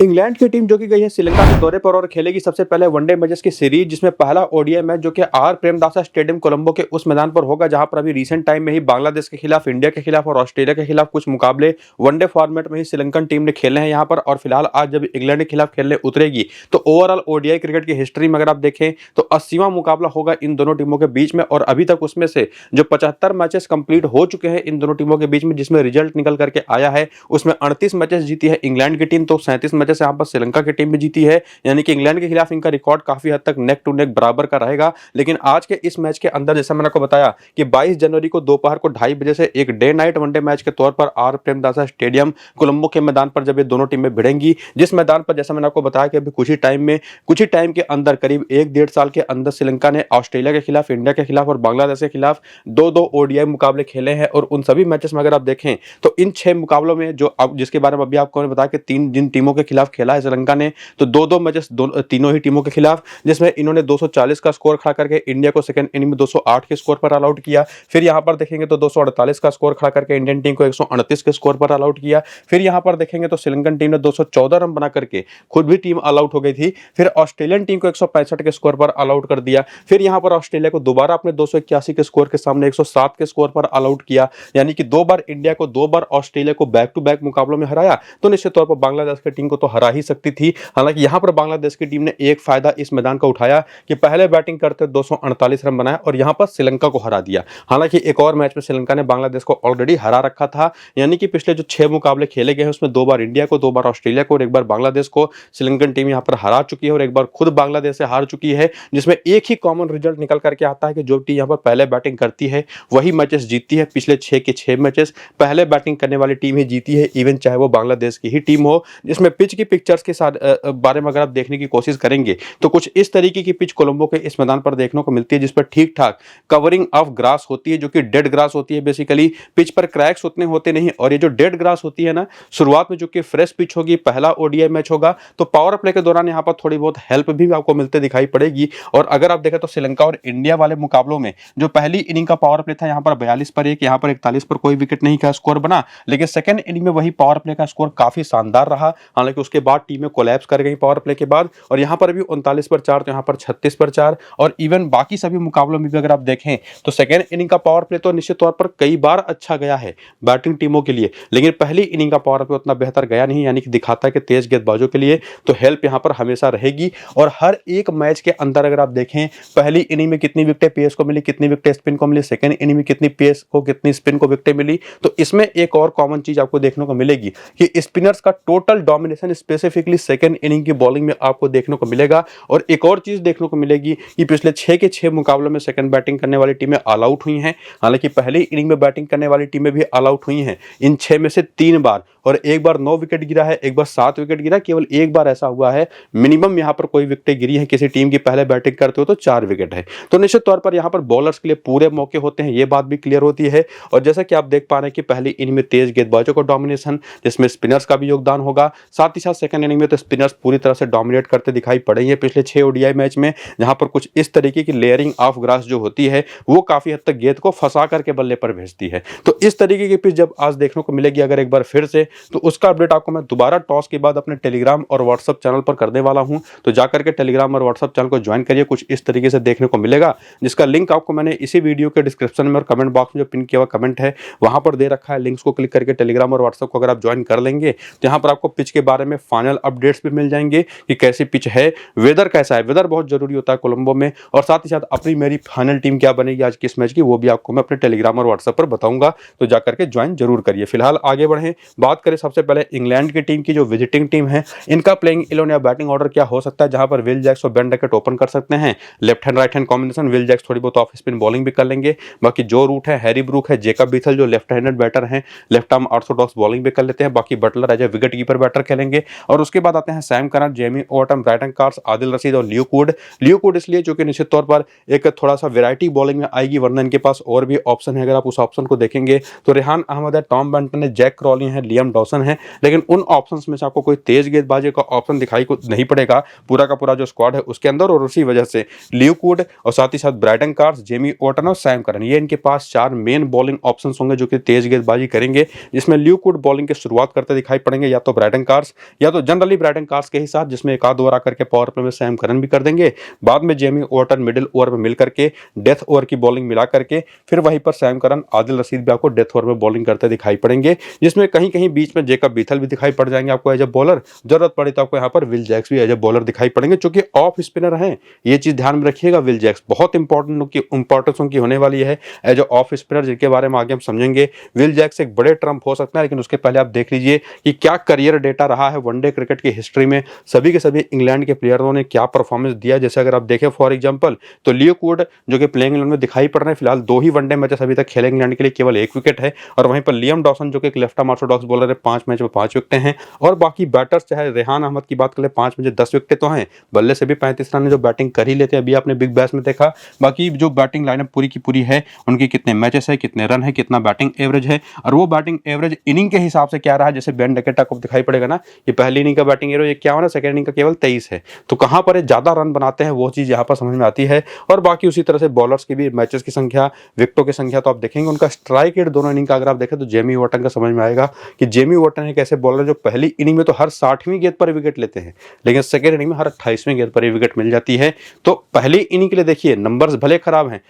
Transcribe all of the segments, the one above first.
England की team जो कि गई है श्रीलंका के दौरे पर और खेलेगी सबसे पहले वनडे मैचेस की सीरीज, जिसमें पहला ओडीआई मैच जो कि आर प्रेमदासा स्टेडियम कोलंबो के उस मैदान पर होगा जहां पर अभी रिसेंट टाइम में ही बांग्लादेश के खिलाफ, इंडिया के खिलाफ और ऑस्ट्रेलिया के खिलाफ कुछ मुकाबले वनडे फॉर्मेट में ही श्रीलंकन टीम ने खेले हैं यहां पर। और फिलहाल आज जब इंग्लैंड के खिलाफ खेलने उतरेगी तो ओवरऑल ओडीआई क्रिकेट की हिस्ट्री में अगर आप देखें तो 80वां मुकाबला होगा इन दोनों टीमों के बीच में। और अभी तक उसमें से जो 75 मैचेस कंप्लीट हो चुके हैं इन दोनों टीमों के बीच में, जिसमें रिजल्ट निकल करके आया है उसमें 38 मैचेस जीती है इंग्लैंड की टीम, तो 37 मैचेस यहाँ पर श्रीलंका की टीम भी जीती है। यानी कि इंग्लैंड के खिलाफ इनका रिकॉर्ड काफी हद तक नेक टू नेक बराबर का रहेगा। लेकिन आज के इस मैच के अंदर जैसा मैंने आपको बताया कि 22 जनवरी को दोपहर को 2:30 बजे से एक डे नाइट वनडे मैच के तौर पर आर प्रेमदासा स्टेडियम कोलंबो के मैदान पर जब ये दोनों टीमें भिड़ेंगी, जिस मैदान पर जैसा मैंने आपको बताया कि अभी कुछ ही टाइम के अंदर करीब 1-1.5 साल के अंदर श्रीलंका ने ऑस्ट्रेलिया के खिलाफ, इंडिया के खिलाफ और बांग्लादेश के खिलाफ दो ओडीआई मुकाबले खेले हैं। और उन सभी मैचेस में अगर आप देखें तो इन 6 मुकाबलों में जो जिसके बारे में अभी आपको मैंने बताया कि जिन टीमों के खिलाफ खेला है श्रीलंका ने, तो दो मैचेस तीनों ही टीमों के खिलाफ, जिसमें इन्होंने 240 का स्कोर खड़ा करके इंडिया को सेकंड इनिंग में 208 के स्कोर पर ऑल आउट किया। फिर यहां पर देखेंगे तो 248 का स्कोर खड़ा करके इंडियन टीम को 129 के स्कोर पर ऑल आउट किया। फिर यहां पर देखेंगे तो श्रीलंकन टीम ने 214 रन बना करके खुद भी टीम ऑल आउट हो गई थी। फिर ऑस्ट्रेलियन टीम को 165 के स्कोर पर ऑल आउट कर दिया। फिर यहां पर ऑस्ट्रेलिया को दोबारा अपने 281 के स्कोर के सामने 107 के स्कोर पर ऑल आउट किया। यानी कि 2 बार इंडिया को, 2 बार ऑस्ट्रेलिया को बैक टू बैक मुकाबलों में हराया, तो निश्चित तौर पर बांग्लादेश की टीम को तो हरा ही सकती थी। हालांकि यहां पर बांग्लादेश की टीम ने एक फायदा इस मैदान का उठाया कि पहले बैटिंग करते 248 रन बनाए और यहां पर श्रीलंका को हरा दिया। हालांकि एक और मैच में श्रीलंका ने बांग्लादेश को ऑलरेडी हरा रखा था। यानी कि पिछले जो 6 मुकाबले खेले गए हैं उसमें 2 बार इंडिया को, 2 बार ऑस्ट्रेलिया को और 1 बार बांग्लादेश को श्रीलंकन टीम यहां पर हरा चुकी है और 1 बार खुद बांग्लादेश से हार चुकी है। जिसमें एक ही कॉमन रिजल्ट निकल करके आता है कि जो टीम यहां पर पहले बैटिंग करती है वही मैचेस जीतती है। पिछले 6 के 6 मैचेस पहले बैटिंग करने वाली टीम ही जीती है, इवन चाहे वो बांग्लादेश की ही टीम हो। जिसमें पिच की पिक्चर्स के साथ बारे में अगर आप देखने की कोशिश करेंगे तो कुछ इस तरीके की पिच कोलंबो के इस मैदान पर देखने को मिलती है, जिस पर ठीक ठाक कवरिंग ऑफ ग्रास होती है, जो कि डेड ग्रास होती है। बेसिकली पिच पर क्रैक्स उतने होते नहीं। और ये जो डेड ग्रास होती है ना, शुरुआत में जो कि फ्रेश पिच होगी, पहला ओडीआई मैच होगा, तो पावर प्ले के दौरान यहां पर थोड़ी बहुत हेल्प भी आपको मिलते दिखाई पड़ेगी। और अगर आप देखें तो श्रीलंका और इंडिया वाले मुकाबलों में जो पहली इनिंग का पावर प्ले था, यहां पर 42 पर 1, यहां पर 41 पर कोई विकेट नहीं का स्कोर बना। लेकिन सेकंड इनिंग में वही पावर प्ले का स्कोर काफी शानदार रहा। हालांकि उसके बाद टीमें कोलैप्स कर गई पावर प्ले के बाद, और यहां पर भी 39 पर 4, तो यहां पर 36 पर 4। और इवन बाकी सभी मुकाबलों में भी अगर आप देखें तो सेकंड इनिंग का पावर प्ले तो निश्चित तौर पर कई बार अच्छा गया है बैटिंग टीमों के लिए, लेकिन पहली इनिंग का पावर प्ले उतना बेहतर गया नहीं। यानी कि दिखाता है कि तेज गेंदबाजों के लिए तो हेल्प यहां पर हमेशा रहेगी। और हर एक मैच के अंदर अगर आप देखें, पहली इनिंग में कितनी विकेटें पेस को मिली, कितनी विकेटें स्पिन को मिली, सेकंड इनिंग में कितनी पेस को, कितनी स्पिन को विकेटें मिली, तो इसमें एक और कॉमन चीज आपको देखने को मिलेगी कि स्पिनर्स का total domination specifically second inning की बॉलिंग में आपको देखने को मिलेगा। और एक और चीज देखने को मिलेगी कि पिछले 6 के 6 मुकाबलों में सेकंड बैटिंग करने वाली टीमें ऑल आउट हुई हैं। हालांकि पहली इनिंग में बैटिंग करने वाली टीमें भी ऑल आउट हुई हैं इन 6 में से 3 बार, और एक बार 9 विकेट गिरा है, एक बार 7 विकेट गिरा। केवल एक बार ऐसा हुआ है मिनिमम यहां पर कोई विकेट गिरी है किसी टीम की पहले बैटिंग करते हो तो 4 विकेट है। तो निश्चित तौर पर यहां पर बॉलर्स के लिए पूरे मौके होते हैं, ये बात भी क्लियर होती है। और जैसा कि आप देख पा रहे हैं कि पहली इनिंग में तेज गेंदबाजों को डोमिनेशन, जिसमें स्पिनर्स का भी योगदान होगा, साथ ही साथ सेकंड इनिंग में तो स्पिनर्स पूरी तरह से डोमिनेट करते दिखाई पड़े हैं पिछले 6 ओडीआई मैच में, जहां पर कुछ इस तरीके की लेयरिंग ऑफ ग्रास जो होती है वो काफी हद तक गेंद को फंसा करके बल्ले पर भेजती है। तो इस तरीके की पिच जब आज देखने को मिलेगी अगर एक बार फिर से, तो उसका अपडेट आपको मैं दोबारा टॉस के बाद अपने टेलीग्राम और व्हाट्सएप चैनल पर करने वाला हूं। तो जाकर के टेलीग्राम और व्हाट्सएप चैनल को ज्वाइन करिए, कुछ इस तरीके से देखने को मिलेगा, जिसका लिंक आपको मैंने इसी वीडियो के डिस्क्रिप्शन में और कमेंट बॉक्स में जो पिन किया हुआ कमेंट है वहां पर दे रखा है। लिंक्स को क्लिक करके टेलीग्राम और व्हाट्सएप को अगर आप ज्वाइन कर लेंगे तो यहाँ पर आपको पिच के बारे में फाइनल अपडेट्स भी मिल जाएंगे कि कैसी पिच है, वेदर कैसा है, वेदर बहुत जरूरी होता है कोलंबो में, और साथ ही साथ अपनी मेरी फाइनल टीम क्या बनेगी आज किस मैच की वो भी आपको मैं अपने टेलीग्राम और व्हाट्सएप पर बताऊंगा। तो जाकर के ज्वाइन जरूर करिए। फिलहाल आगे बढ़ें, बात करें सबसे पहले इंग्लैंड की टीम की जो विजिटिंग टीम है, इनका प्लेइंग 11 या बैटिंग ऑर्डर क्या हो सकता है, जहां पर विल जैक्स और बेन डकैट ओपन कर सकते हैं। Left hand right hand combination, Will Jacks थोड़ी बहुत ऑफ स्पिन बॉलिंग भी कर लेंगे। बाकी जो रूट है, हैरी ब्रूक है, जेकब बीथल जो लेफ्ट हैंडेड बैटर हैं, लेफ्ट आर्म ऑर्थोडॉक्स बॉलिंग भी कर लेते हैं। बाकी Buttler as a wicket keeper batter खेलेंगे। और उसके बाद आते हैं Sam Curran, Jamie Overton, Brydon Carse, Adil Rashid और लियो कूड इसलिए क्योंकि निश्चित तौर पर एक थोड़ा सा वैरायटी बॉलिंग में आएगी, वरना इनके पास और भी ऑप्शन है। अगर आप उस ऑप्शन को देखेंगे तो रेहान अहमद है, टॉम बेंटन है, जैक क्रॉली है, लियम लियम डॉसन है, लेकिन उन ऑप्शंस में से आपको कोई तेज गेंदबाजी का ऑप्शन दिखाई को नहीं पड़ेगा पूरा का पूरा जो स्क्वाड है उसके अंदर। और उसी वजह से ल्यूक वुड और साथ ही साथ ब्रायडन कार्स, जेमी ओटन और सैम करन, ये इनके पास 4 मेन बॉलिंग ऑप्शंस होंगे जो कि तेज गेंदबाजी करेंगे, जिसमें ल्यूक वुड बॉलिंग की शुरुआत करते दिखाई पड़ेंगे, या तो ब्रायडन कार्स या तो जनरली ब्रायडन कार्स के ही साथ, जिसमें एक आध ओवर आकर के पावर प्ले में सैम करन भी कर देंगे। बाद में जेमी ओटन मिडिल ओवर में मिल करके डेथ ओवर की बॉलिंग मिला करके फिर वहीं पर सैम करन, आदिल रशीद भी आपको डेथ ओवर में बॉलिंग करते दिखाई पड़ेंगे, जिसमें कहीं कहीं बीच में जेकब बीथल भी दिखाई पड़ जाएंगे आपको एज ए बॉलर। जरूरत पड़ी तो आपको यहाँ पर विल जैक्स भी एज ए बॉलर दिखाई पड़ेंगे, चूंकि ऑफ स्पिनर हैं, ये चीज ध्यान में रखिएगा। विल जैक्स बहुत इंपॉर्टेंस उनकी होने वाली है एज ए ऑफ स्पिनर, जिनके बारे में आगे हम समझेंगे। विल जैक्स एक बड़े ट्रम्प हो सकता है, लेकिन उसके पहले आप देख लीजिए कि क्या करियर डेटा रहा है वनडे क्रिकेट की हिस्ट्री में सभी के सभी इंग्लैंड के प्लेयरों ने क्या परफॉर्मेंस दिया। जैसे अगर आप देखें फॉर एग्जांपल तो ल्यूक वुड जो कि प्लेइंग इंग्लैंड में दिखाई पड़ रहे हैं, फिलहाल 2 ही वनडे मैचेस अभी तक खेले इंग्लैंड के लिए, केवल 1 विकेट है। और वहीं पर लियम डॉसन जो कि एक लेफ्ट आर्म ऑर्थोडॉक्स बॉलर है, 5 मैच में 5 विकेट हैं। और बाकी बैटर्स चाहे रेहान अहमद की बात करें, 5 मैच 10 विकेट तो हैं, बल्ले से भी 35 रन जो बैटिंग कर ही लेते हैं, अभी आपने बिग बैश में देखा। बाकी जो बैटिंग लाइनअप पूरी की पूरी है, उनकी कितने मैचेस है, कितने रन है, कितना बैटिंग एवरेज है, और वो बैटिंग एवरेज इनिंग के हिसाब से क्या रहा है। जैसे बेन डकेटा को दिखाई पड़ेगा ना, ये पहली इनिंग का बैटिंग एवरेज क्या हो ना, सेकंड इनिंग का केवल 23 है, तो कहां पर ज्यादा रन बनाते हैं वो चीज यहां पर समझ में आती है। और बाकी उसी तरह से बॉलर्स की भी मैचेस की संख्या, विकेटों की संख्या, तो आप देखेंगे उनका स्ट्राइक रेट दोनों इनिंग का अगर आप देखें तो जेमी वॉटन का समझ में आएगा कि जेमी वॉटन एक ऐसे बॉलर जो पहली इनिंग में तो हर 60वीं गेंद पर विकेट लेते हैं, लेकिन सेकंड इनिंग में हर 28वीं गेंद पर विकेट मिल जाती है। तो पहली इनिंग के लिए देखिए नंबर्स भले खराब हैं,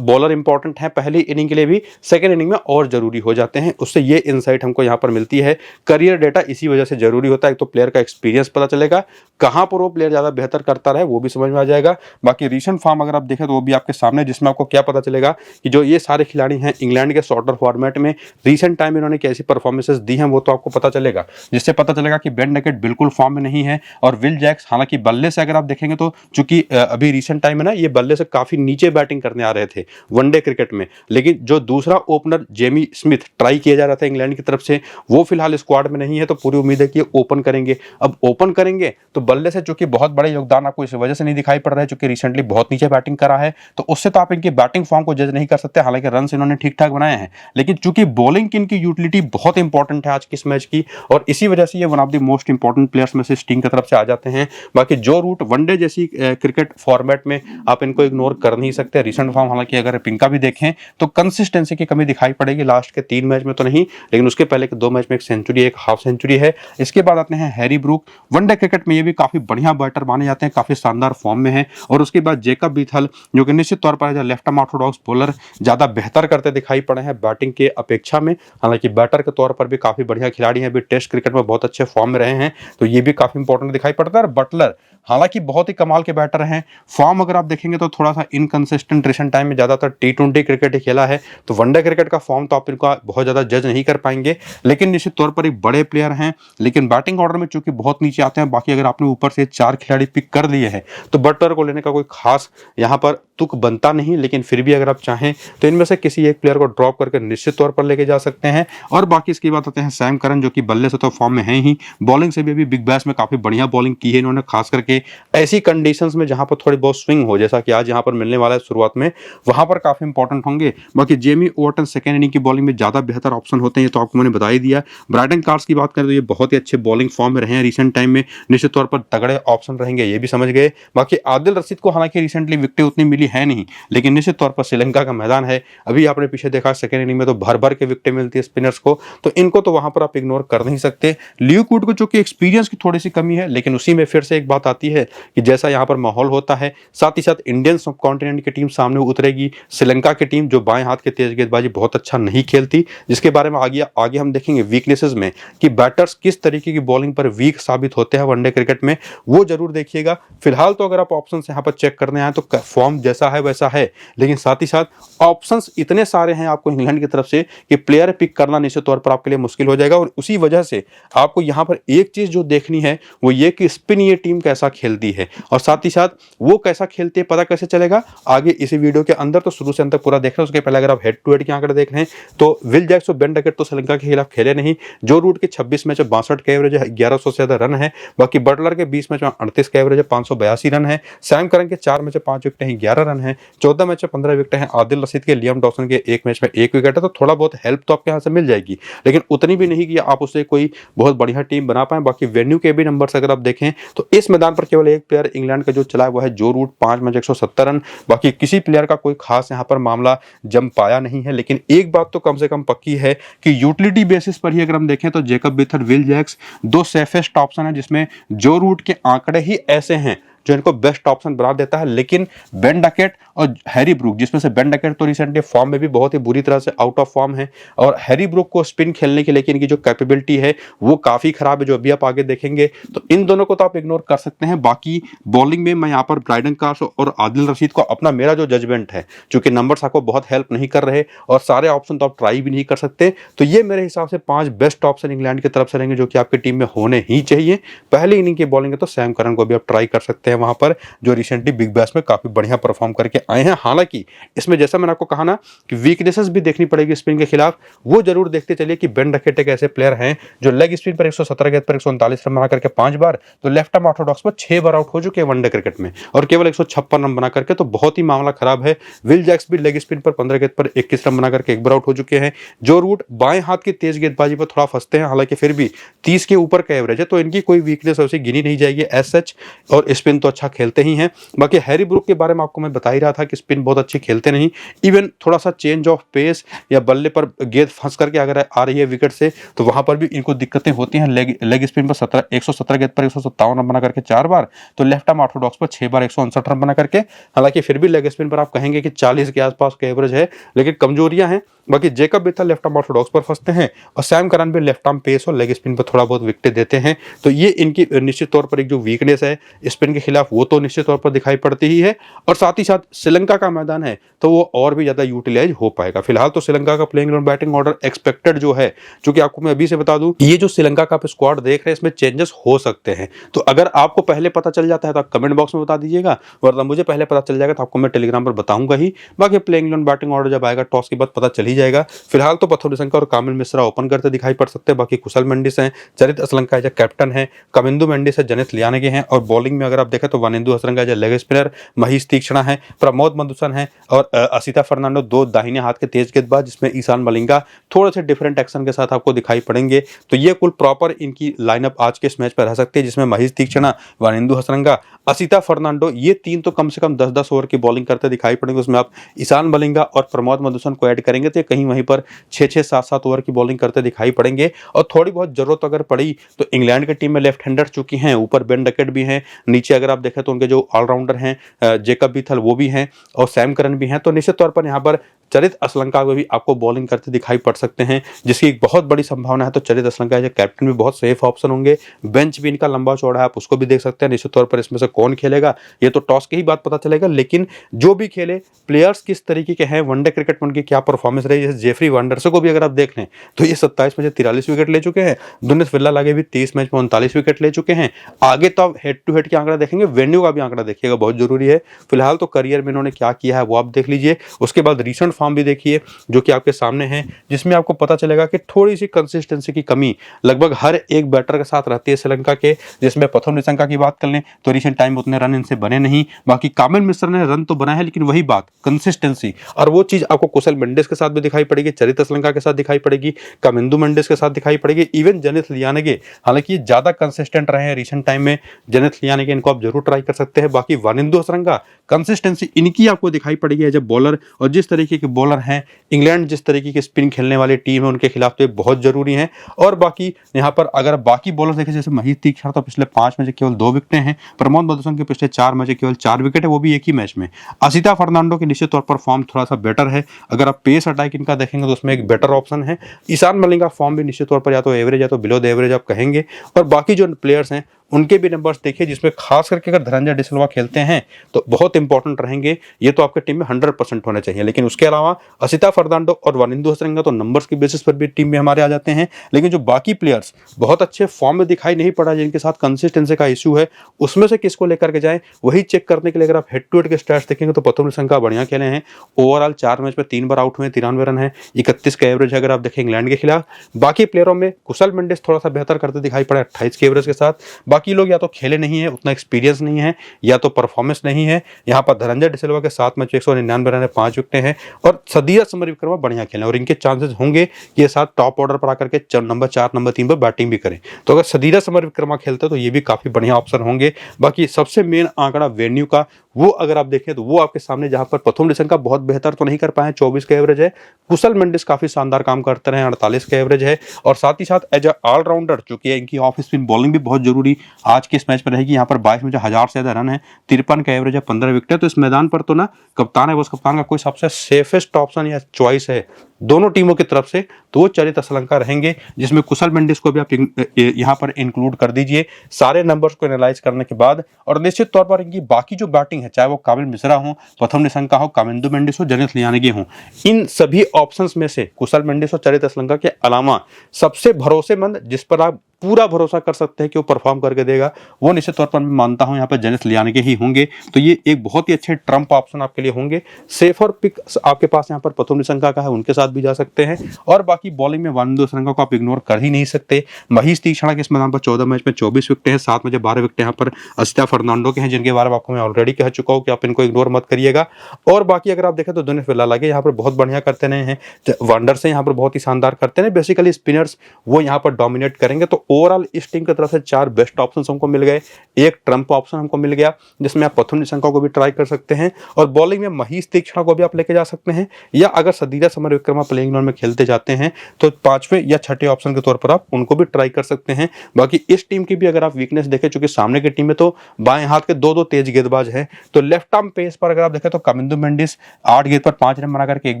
बॉलर इंपॉर्टेंट है पहली इनिंग के लिए भी, सेकंड इनिंग में और जरूरी हो जाते हैं। उससे ये इनसाइट हमको यहाँ पर मिलती है। करियर डेटा इसी वजह से जरूरी होता है, एक तो प्लेयर का एक्सपीरियंस पता चलेगा, कहां पर वो प्लेयर ज्यादा बेहतर करता रहे वो भी समझ में आ जाएगा। बाकी रीसेंट फॉर्म अगर आप देखें तो वो भी आपके सामने, जिसमें आपको क्या पता चलेगा कि जो ये सारे खिलाड़ी हैं इंग्लैंड के शॉर्टर फॉर्मेट में रीसेंट टाइम इन्होंने कैसी परफॉर्मेंसेस दी हैं, वो तो आपको पता चलेगा, जिससे पता चलेगा कि बेन डकेट बिल्कुल फॉर्म में नहीं है। और विल जैक्स हालांकि बल्ले से अगर आप देखेंगे तो चूंकि अभी रीसेंट टाइम में ना ये बल्ले से काफी नीचे बैटिंग करने आ रहे थे वनडे क्रिकेट में, लेकिन जो दूसरा ओपनर जेमी स्मिथ ट्राई किया जा रहा था इंग्लैंड की तरफ से, वो फिलहाल स्क्वाड में नहीं है, तो पूरी उम्मीद है कि ओपन करेंगे। अब ओपन करेंगे तो बल्ले से चूंकि बहुत बड़े योगदान आपको इस वजह से नहीं दिखाई पड़ रहा है चूंकि रिसेंटली बहुत नीचे बैटिंग करा है, तो उससे तो आप इनकी बैटिंग फॉर्म को जज नहीं कर सकते। हालांकि रन इन्होंने ठीक ठाक बनाए हैं, लेकिन चूंकि बॉलिंग की इनकी यूटिलिटी बहुत इंपॉर्टेंट है आज के इस मैच की, और इसी वजह से ये one of the most important players में से स्टिंग की तरफ से आ जाते हैं। बाकी जो रूट वनडे जैसी क्रिकेट फॉर्मेट में आप इनको इग्नोर कर नहीं सकते। रिसेंट फॉर्म हालांकि अगर इनका भी देखें तो कंसिस्टेंसी की कमी दिखाई पड़ेगी, लास्ट के 3 मैच में तो नहीं, लेकिन उसके पहले के 2 मैच में एक सेंचुरी, एक हाफ सेंचुरी है। इसके बाद आते हैं हैरी ब्रूक, वनडे क्रिकेट में ये भी काफी बढ़िया बैटर माने जाते हैं, काफी शानदार फॉर्म में है। और उसके बाद जेकब बीथल जो कि निश्चित तौर पर लेफ्ट आर्म ऑर्थोडॉक्स बॉलर ज्यादा बेहतर करते दिखाई पड़े हैं बैटिंग के अपेक्षा में, हालांकि बैटर के तौर पर भी काफी बढ़िया खिलाड़ी हैं, अभी टेस्ट क्रिकेट में बहुत अच्छे फॉर्म में रहे हैं, तो ये भी काफी इंपॉर्टेंट दिखाई पड़ता है। बटलर हालांकि बहुत ही कमाल के बैटर हैं, फॉर्म अगर आप देखेंगे तो थोड़ा सा इनकंसिस्टेंट रिसेंट टाइम में ज्यादातर टी20 क्रिकेट ही खेला है, तो वनडे क्रिकेट का फॉर्म तो आप इनका बहुत ज्यादा जज नहीं कर पाएंगे, लेकिन निश्चित तौर पर एक बड़े प्लेयर हैं। लेकिन बैटिंग ऑर्डर में चूंकि बहुत नीचे आते हैं, बाकी अगर आपने ऊपर से 4 खिलाड़ी पिक कर लिए हैं तो बटलर को लेने का कोई खास यहाँ पर तुक बनता नहीं, लेकिन फिर भी अगर आप चाहें तो इनमें से किसी एक प्लेयर को ड्रॉप करके निश्चित तौर पर लेके जा सकते हैं। और बाकी इसकी बात आते हैं सैम करन, जो कि बल्ले से तो फॉर्म में है ही, बॉलिंग से भी अभी बिग बैश में काफी बढ़िया बॉलिंग की है इन्होंने, खास करके ऐसी कंडीशंस में जहां पर थोड़ी बहुत स्विंग हो, जैसा कि आज यहां पर मिलने वाला है शुरुआत में, वहां पर काफी इंपॉर्टेंट होंगे। बाकी जेमी ओटन सेकंड इनिंग की बॉलिंग में ज्यादा बेहतर ऑप्शन होते हैं, ये तो आपको मैंने बता ही दिया। ब्रायडन कार्स की बात करें तो ये बहुत ही अच्छे बॉलिंग फॉर्म में रहे हैं रिसेंट टाइम में, निश्चित तौर पर तगड़े ऑप्शन रहेंगे, ये भी समझ गए। बाकी आदिल रशीद को हालांकि रिसेंटली विकेट उतनी मिली है नहीं, लेकिन निश्चित तौर पर श्रीलंका का मैदान है, अभी आपने पीछे देखा सेकंड इनिंग में तो भर भर के विकेट मिलती है स्पिनर्स को, तो इनको तो वहां पर आप इग्नोर कर नहीं सकते। ल्यूक वुड को चूंकि एक्सपीरियंस की थोड़ी सी कमी है, लेकिन उसी में फिर से एक बात आती है कि जैसा यहाँ पर माहौल होता है, साथ ही साथ इंडियन सब कॉन्टिनेंट की टीम सामने उतरेगी, श्रीलंका की टीम जो बाएं हाथ के तेज गेंदबाजी बहुत अच्छा नहीं खेलती, जिसके बारे में आगे हम देखेंगे वीकनेसेस में कि बैटर्स किस तरीके की बॉलिंग पर वीक साबित होते हैं वनडे क्रिकेट में, वो जरूर देखिएगा। फिलहाल तो अगर आप ऑप्शंस यहाँ पर चेक करने आए तो फॉर्म जैसा है वैसा है, लेकिन साथ ही साथ ऑप्शंस इतने सारे हैं आपको इंग्लैंड की तरफ से कि प्लेयर पिक करना निश्चित तौर पर आपके लिए मुश्किल हो जाएगा। और उसी वजह से आपको यहाँ पर एक चीज जो देखनी है वो ये कि स्पिन ये टीम कैसा खेलती है, और साथ ही साथ वो कैसा खेलती है पता कैसे चलेगा आगे इसी वीडियो के अंदर, तो शुरू से अंत तक पूरा देख रहे हैं। उसके पहले अगर आप हेड टू हेड के आंकड़े देख रहे हैं तो विल जैक्स और बेन डकेट तो श्रीलंका के खिलाफ खेले नहीं, जो रूट के 26 मैच 62 का एवरेज है, 1100 से ज्यादा रन है। बाकी बटलर के 20 मैच में 38 का एवरेज है, 582 रन है। सैम करन के 4 मैच 5 विकेट हैं, 11 रन है। 14 मैच 15 विकेट हैं। आदिल रशीद के, लियम डॉसन के 1 मैच में 1 विकेट है, तो थोड़ा बहुत हेल्प तो आपके यहाँ से मिल जाएगी, लेकिन उतनी उतनी भी नहीं कि आप उससे कोई बहुत बढ़िया टीम बना पाए। बाकी वेन्यू के भी नंबर्स अगर आप देखें तो इस मैदान पर केवल एक प्लेयर इंग्लैंड का जो चला है वो है जो रूट, 5 मैच 170 रन। बाकी किसी प्लेयर का कोई खास यहाँ पर मामला जम पाया नहीं है। लेकिन एक बात तो कम से कम पक्की है कि यूटिलिटी बेसिस पर ही अगर हम देखें तो जेकब बेथर, विल जैक्स दो सेफेस्ट ऑप्शन है, जिसमें जो रूट के आंकड़े ही ऐसे हैं जो इनको बेस्ट ऑप्शन बना देता है। लेकिन बेन डकेट और हैरी ब्रूक, जिसमें से बेन डकेट तो रिसेंटली फॉर्म में भी बहुत ही बुरी तरह से आउट ऑफ फॉर्म है, और हैरी ब्रूक को स्पिन खेलने की लेकिन इनकी जो कैपेबिलिटी है वो काफी खराब है, जो अभी आप आगे देखेंगे। तो इन दोनों को तो आप इग्नोर कर सकते हैं। बाकी बॉलिंग में मैं यहाँ पर ब्राइडन कार्स और आदिल रशीद को अपना मेरा जो जजमेंट है, चूंकि नंबर्स आपको बहुत हेल्प नहीं कर रहे और सारे ऑप्शन तो आप ट्राई भी नहीं कर सकते, तो ये मेरे हिसाब से 5 बेस्ट ऑप्शन इंग्लैंड की तरफ से रहेंगे जो कि आपकी टीम में होने ही चाहिए। पहले इनिंग की बॉलिंग है तो सैम करन को भी आप ट्राई कर सकते हैं वहां पर, जो रिसेंटली बिग बैश में काफी बढ़िया परफॉर्म करके आए हैं। हालांकि इसमें जैसा मैंने आपको कहा ना कि वीकनेसेस भी देखनी पड़ेगी स्पिन के खिलाफ, वो जरूर देखते चलिए कि बेन डकेट एक ऐसे प्लेयर हैं जो लेग स्पिन पर 117 गेंद पर 139 रन बना करके 5 बार, तो लेफ्ट आर्म ऑर्थोडॉक्स पर 6 बार आउट हो चुके हैं वनडे क्रिकेट में, और केवल 156 रन बना करके, तो बहुत ही मामला खराब है। विल जैक्स भी लेग स्पिन पर 15 गेंद पर 21 रन बना करके 1 बार आउट हो चुके हैं। जो रूट बाएं हाथ की तेज गेंदबाजी पर थोड़ा फंसते हैं, हालांकि फिर भी 30 के ऊपर का एवरेज है, तो इनकी कोई वीकनेस ऐसी गिनी नहीं जाएगी एज सच, और स्पिन तो अच्छा खेलते ही हैं। बाकी हैरी ब्रूक के बारे में आपको मैं बता ही रहा था कि स्पिन बहुत अच्छी खेलते नहीं, इवन थोड़ा सा चेंज ऑफ पेस या बल्ले पर गेंद फंस करके अगर आ रही है विकेट से, तो वहां पर भी इनको दिक्कतें होती हैं। लेग स्पिन पर 117 गेंद पर 157 रन बना करके 4 बार, तो लेफ्ट आर्म ऑर्थोडॉक्स पर 6 बार 159 रन बना करके। हालांकि फिर भी लेग स्पिन पर आप कहेंगे कि 40 के आसपास का एवरेज है, लेकिन कमजोरियां हैं। बाकी Jacob Bethar left arm Orthodox पर फंसते हैं, और सैम करन भी लेफ्ट आर्म पेस और लेग स्पिन पर थोड़ा बहुत विकेट देते हैं, तो ये इनकी निश्चित तौर पर एक जो वीकनेस है स्पिन के खिलाफ वो तो निश्चित तौर पर दिखाई पड़ती ही है। और साथ ही साथ श्रीलंका का मैदान है तो वो और भी ज्यादा यूटिलाइज हो पाएगा। फिलहाल तो श्रीलंका का playing eleven batting order expected जो है, क्योंकि आपको मैं अभी से बता दूं, ये जो श्रीलंका का आप स्क्वाड देख रहे हैं इसमें चेंजेस हो सकते हैं, तो अगर आपको पहले पता चल जाता है तो आप कमेंट बॉक्स में बता दीजिएगा, वरना मुझे पहले पता चल जाएगा तो आपको मैं टेलीग्राम पर बताऊंगा ही। बाकी प्लेइंग इलेवन बैटिंग ऑर्डर जब आएगा टॉस के बाद पता चल ही जाएगा। फिलहाल तो पथुम निशंका और कामिल मिश्रा ओपन करते दिखाई पड़ सकते हैं। बाकी कुशल मेंडिस हैं, चरित असलंका एज कैप्टन है, कमिंदु मेंडिस है, जनित लियानेगे हैं, और बॉलिंग में अगर आप देखें तो Wanindu Hasaranga as leg spinner, Maheesh Theekshana है, प्रमोद मधुसन है, और असिता फर्नांडो दो दाहिने हाथ के तेज गेंदबाज, जिसमें ईशान मलिंगा थोड़े से डिफरेंट एक्शन के साथ आपको दिखाई पड़ेंगे। तो ये कुल प्रॉपर इनकी लाइनअप आज के इस मैच पर रह सकती है, जिसमें महीश तीक्ष्णा, वानिंदु हसरंगा, असिता फर्नांडो, ये तीन तो कम से कम 10-10 ओवर की बॉलिंग करते दिखाई पड़ेंगे। उसमें आप ईशान मलिंगा और प्रमोद मधुसन को ऐड करेंगे तो कहीं वहीं पर 6-6, 7-7 ओवर की बॉलिंग करते दिखाई पड़ेंगे। और थोड़ी बहुत जरूरत अगर पड़ी तो इंग्लैंड की टीम में लेफ्ट हैंडर चुकी हैं, ऊपर बेन डकेट भी हैं, नीचे अगर आप देखें तो उनके जो ऑलराउंडर हैं जेकब बीथल वो भी हैं, और सैम करन भी हैं, तो निश्चित तौर पर यहाँ पर चरित असलंका को भी आपको बॉलिंग करते दिखाई पड़ सकते हैं, जिसकी एक बहुत बड़ी संभावना है। तो चरित असलंका जो कैप्टन भी बहुत सेफ ऑप्शन होंगे, बेंच भी इनका लंबा चौड़ा है, आप उसको भी देख सकते हैं। निश्चित तौर पर इसमें से कौन खेलेगा ये तो टॉस की ही बात पता चलेगा, लेकिन जो भी खेले प्लेयर्स किस तरीके के हैं, वनडे क्रिकेट में उनकी क्या परफॉर्मेंस रही, जैसे जेफरी वांडरसन को भी अगर आप देख लें तो ये 27 में 43 विकेट ले चुके हैं, दुनिस विल्ला लागे भी 23 मैच में 39 विकेट ले चुके हैं। आगे तो आप हेड टू हेड के आंकड़ा देखेंगे, वेन्यू का भी आंकड़ा देखिएगा, बहुत जरूरी है। फिलहाल तो करियर में इन्होंने क्या किया है वो आप देख लीजिए, उसके बाद रिसेंट फॉर्म भी देखिए जो कि आपके सामने है, जिसमें आपको पता चलेगा कि थोड़ी सी कंसिस्टेंसी की कमी लगभग हर एक बैटर के साथ रहती है श्रीलंका के। जिसमें प्रथम निशंका की बात कर लें तो रिसेंट टाइम उतने रन इनसे बने नहीं, बाकी कामिल मिश्रा ने रन तो बनाए हैं, लेकिन वही बात कंसिस्टेंसी, और वो चीज आपको कुशल मेंडिस के साथ भी दिखाई पड़ेगी, चरित असलंका के साथ दिखाई पड़ेगी, कमिंदु मेंडिस के साथ दिखाई पड़ेगी, इवन जनित लियानेगे। हालांकि ज्यादा कंसिस्टेंट रहे हैं रिसेंट टाइम में जनित लियानेगे, इनको आप जरूर ट्राई कर सकते हैं। बाकी वानिंदु हसरंगा, कंसिस्टेंसी इनकी आपको दिखाई पड़ेगी एज ए बॉलर, और जिस तरीके के बॉलर हैं इंग्लैंड, जिस तरीके की स्पिन खेलने वाली टीम है उनके खिलाफ तो बहुत जरूरी है। और बाकी यहाँ पर अगर बाकी बॉलर देखें जैसे महीश तीक्ष्णा तो पिछले 5 मैच केवल 2 विकेटें हैं, प्रमोद मधुसन के पिछले 4 मैच केवल 4 विकेट है, वो भी एक ही मैच में। असिता फर्नांडो की निश्चित तौर पर फॉर्म थोड़ा सा बेटर है, अगर आप पेस अटैक इनका देखेंगे तो उसमें एक बेटर ऑप्शन है। ईशान मलिंगा फॉर्म भी निश्चित तौर पर या तो एवरेज या तो बिलो द एवरेज आप कहेंगे। और बाकी जो प्लेयर्स हैं उनके भी नंबर्स देखिए, जिसमें खास करके अगर धनंजय डिसिल्वा खेलते हैं तो बहुत इंपॉर्टेंट रहेंगे, ये तो आपके टीम में 100% होने चाहिए। लेकिन उसके अलावा असिता फर्नांडो और वानिंदु हसरंगा तो नंबर्स की बेसिस पर भी टीम में हमारे आ जाते हैं, लेकिन जो बाकी प्लेयर्स बहुत अच्छे फॉर्म में दिखाई नहीं पड़ा, जिनके साथ कंसिस्टेंसी का इशू है, उसमें से किसको लेकर के जाएं वही चेक करने के लिए अगर आप हेड टू हेड के स्टैट्स देखेंगे तो प्रथम निशंका बढ़िया खेले हैं, ओवरऑल 4 मैच में 3 बार आउट हुए, 93 रन है, 31 का एवरेज है अगर आप देखें इंग्लैंड के खिलाफ। बाकी प्लेयरों में कुशल मेंडिस थोड़ा सा बेहतर करते दिखाई पड़े 28 के एवरेज के साथ। बाकी बाकी लोग या तो खेले नहीं है, उतना एक्सपीरियंस नहीं है, या तो परफॉर्मेंस नहीं है। यहाँ पर धनंजय डिसिल्वा के 7 मैच 199 रन है, 5 विकेटें हैं और सदीरा समरविक्रमा बढ़िया खेले और इनके चांसेस होंगे कि ये साथ टॉप ऑर्डर पर आकर के नंबर 4 नंबर 3 पर बैटिंग भी करें। तो अगर सदीरा समरविक्रमा खेलते तो ये भी काफी बढ़िया ऑप्शन होंगे। बाकी सबसे मेन आंकड़ा वेन्यू का, वो अगर आप देखें तो वो आपके सामने, जहां पर प्रथम डिशन का बहुत बेहतर तो नहीं कर पाए, 24 का एवरेज है। कुशल मेंडिस काफी शानदार काम करते रहे, 48 का एवरेज है। और साथ ही साथ एज ऑलराउंडर, चूंकि इनकी ऑफ स्पिन बॉलिंग भी बहुत जरूरी आज के इस मैच में रहेगी। यहाँ पर 22 में 1000 से ज्यादा रन है, 53 का एवरेज है, 15 विकेट है। तो इस मैदान पर तो ना कप्तान है, वो कप्तान का कोई सबसे सेफेस्ट ऑप्शन या चॉइस है दोनों टीमों की तरफ से, तो वो चरित असलंका रहेंगे, जिसमें कुशल मेंडिस को भी आप यहाँ पर इंक्लूड कर दीजिए सारे नंबर्स को एनालाइज करने के बाद। और निश्चित तौर पर इनकी बाकी जो बैटिंग है, चाहे वो कामिल मिश्रा हो, प्रथम निशंका हो, कामिंदु मेंडिस हो, जनित लियानगे हो, इन सभी ऑप्शंस में से कुशल मेंडिस और चरित असलंका के अलावा सबसे भरोसेमंद, जिस पर आप पूरा भरोसा कर सकते हैं कि वो परफॉर्म करके देगा, वो निश्चित तौर पर मैं मानता हूं यहाँ पर जनित लियानगे ही होंगे। तो ये एक बहुत ही अच्छे ट्रम्प ऑप्शन आपके लिए होंगे। सेफर पिक आपके पास यहाँ पर प्रथम निशंका का है, उनके साथ भी जा सकते हैं। और बाकी बॉलिंग में वानिंदु सरंगा को आप इग्नोर कर ही नहीं सकते। महीश तीक्ष्णा के इस मैदान पर 14 मैच में 24 विकेट हैं, 7 में 12 विकेट यहाँ पर असिता फर्नांडो के हैं, जिनके बारे में आपको मैं ऑलरेडी कह चुका हूँ कि आप इनको इग्नोर मत करिएगा। और बाकी अगर आप देखें तो दिनेश विल्लागे यहाँ पर बहुत बढ़िया करते रहे हैं, वंडर से यहाँ पर बहुत ही शानदार करते हैं। बेसिकली स्पिनर्स वो यहाँ पर डोमिनेट करेंगे। तो ओवरऑल इस टीम की तरफ से 4 बेस्ट ऑप्शंस हमको मिल गए, एक ट्रम्प ऑप्शन हमको मिल गया जिसमें आप प्रथम निशंका को भी ट्राई कर सकते हैं, और बॉलिंग में महीश तीक्ष्णा को भी आप लेके जा सकते हैं, या अगर सदीरा समरविक्रमा प्लेइंग इलेवन में खेलते जाते हैं तो 5वें या 6ठे ऑप्शन के तौर पर आप उनको भी ट्राई कर सकते हैं। बाकी इस टीम की भी अगर आप वीकनेस देखें, चूंकि सामने की टीम में तो बाएं हाथ के दो तेज गेंदबाज हैं, तो लेफ्ट आर्म पेस पर अगर आप देखें तो कामिंदु मेंडिस 8 गेंद पर 5 रन बना करके एक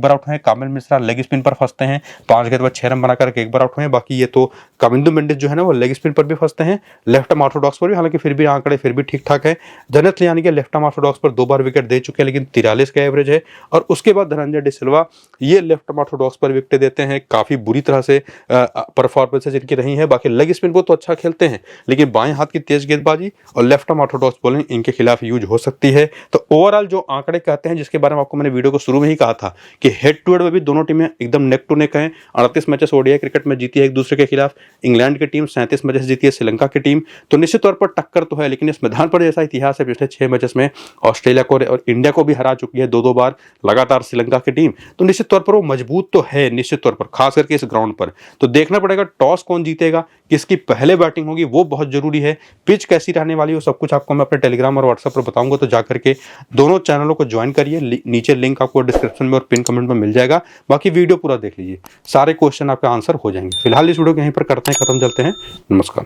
बार आउट हुए। कामिल मिश्रा लेग स्पिन पर फंसते हैं, 5 गेंद पर 6 रन बना करके एक बार आउट हुए। बाकी ये तो कामिंदु मेंडिस जो है ना, वो लेग स्पिन पर भी फंसते हैं, लेफ्ट आर्म ऑर्थोडॉक्स पर भी, हालांकि फिर भी आंकड़े फिर भी ठीक ठाक है। जनित लियानगे लेफ्ट आर्म ऑर्थोडॉक्स पर 2 बार विकेट दे चुके हैं, लेकिन 43 का एवरेज है। और उसके बाद धनंजय डिसिल्वा ये लेफ्ट आर्म ऑर्थोडॉक्स पर विकेट देते हैं, काफी बुरी तरह से परफॉर्मेंसेज इनकी रही है। बाकी लेग स्पिन को तो अच्छा खेलते हैं, लेकिन बाएं हाथ की तेज गेंदबाजी और लेफ्ट आर्म ऑर्थोडॉक्स बॉलिंग इनके खिलाफ यूज हो सकती है। तो ओवरऑल जो आंकड़े कहते हैं, जिसके बारे में आपको मैंने वीडियो को शुरू में ही कहा था कि हेड टू हेड में भी दोनों टीमें एकदम नेक टू नेक हैं। 38 मैचेस ओडीआई क्रिकेट में जीती है एक दूसरे के खिलाफ। इंग्लैंड की टीम 37 मैचेस जीती है श्रीलंका की टीम। तो निश्चित तौर पर टक्कर तो है, लेकिन इस मैदान पर जैसा इतिहास है, पिछले 6 मैचेस में ऑस्ट्रेलिया को और इंडिया को भी हरा चुकी है 2-2 बार लगातार श्रीलंका की टीम। तो निश्चित तौर पर वो मजबूत तो है, निश्चित तौर पर, खास करके इस ग्राउंड पर। तो देखना पड़ेगा टॉस कौन जीतेगा, किसकी पहले बैटिंग होगी, वो बहुत जरूरी है। पिच कैसी रहने वाली है, वो सब कुछ आपको मैं अपने टेलीग्राम और व्हाट्सएप पर बताऊंगा। तो जाकर के दोनों चैनलों को ज्वाइन करिए, नीचे लिंक आपको डिस्क्रिप्शन में और पिन कमेंट में मिल जाएगा। बाकी वीडियो पूरा देख लीजिए, सारे क्वेश्चन आपका आंसर हो जाएंगे। फिलहाल इस वीडियो को यहीं पर करते हैं खत्म, चलते हैं, नमस्कार।